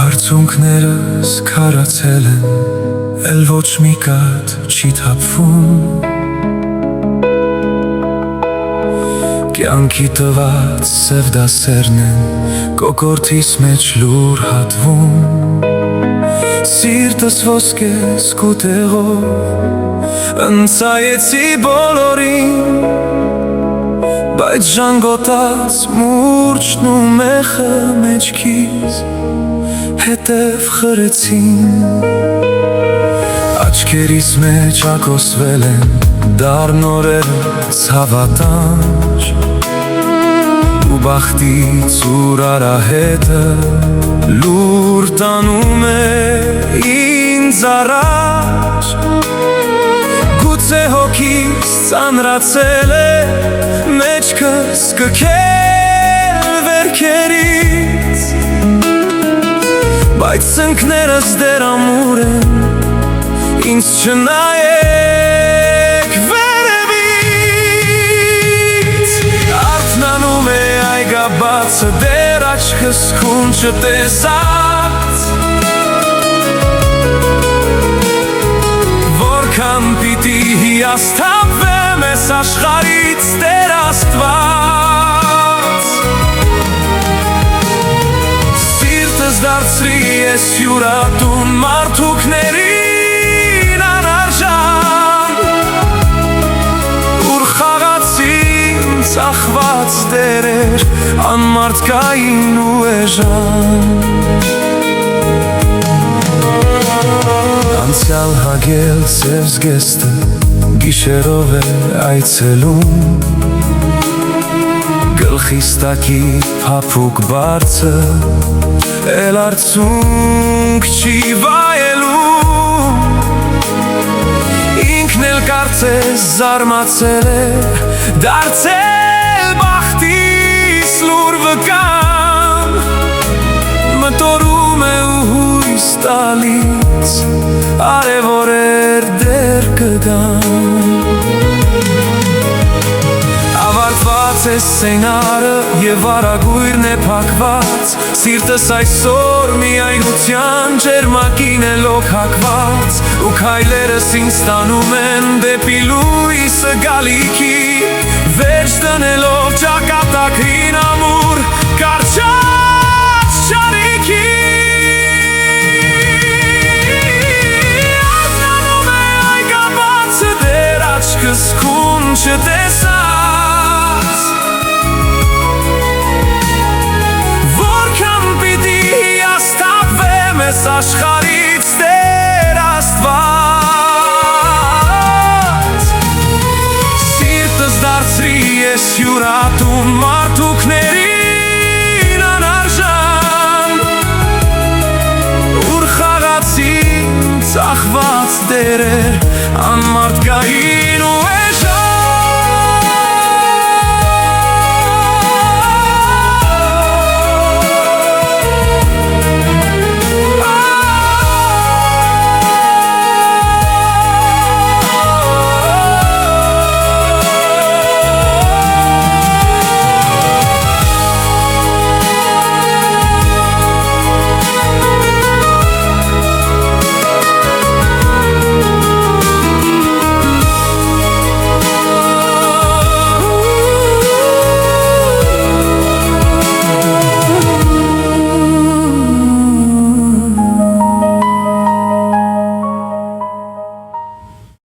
Արցունքներս քարացել են, էլ ոչ մի կաթ չի թափվում։ Կյանքի տված սև դասերն են, կոկորդիս մեջ լուր հատվում։ Սիրտս ոսկե սկուտեղով ընծայեցի բոլորին, բայց ժանգոտած մուրճն ու մեխը մեջքից հետև խրեցին։ Աչքերիս մեջ ակոսվել են դառնորերը ցավատանջ, ու բախտից ուր արահետը լուր տանում է ինձ առաջ։ Գուցե հոգիս ծանրացել է մեջքս կքել վերքերից, բայց սնկներս դեռ ամուր են, ինձ չնայեք վերևից։ Արթնանում է այգաբացը, դեռ աչքս քուն չտեսած, որքան պիտի հիասթափվեմ ես աշխարհից, Տեր Աստված։ Սիրտս դարձրի ես հյուրատուն մարդուկներին անարժան, ուր խաղացին ծախված տերեր անմարդկային ու էժան։ Անցյալ հագել սև զգեստը գիշերով է այցելում, գլխիս տակի փափուկ բարձր էլ արցունք չի վայելում։ Ինքն էլ կարծես զարմացել է, դարձել բախտիս լուր վկան, մտորում է ու հույս տալիս արևորեր դեռ կգան։ Ավարտված է սցենարը և արագույրն է փակված, սիրտս այսօր միայնության ջերմակին է լոքհակված, ու քայլերս ինձ տանում են դեպի լույսը գալիքի, վերջ դնելով ճակատագրին ամուր կարճած շարիքի։ Արթնանում է այգաբացը, դեռ աչքս քուն չտեսած, որքան պիտի հիասթափվեմ ես աշխարհից, Տեր Աստված։ Սիրտս դարձրի ես հյուրատուն մարդուկներին անարժան, ուր խաղացին ծախված տերեր անմարդկային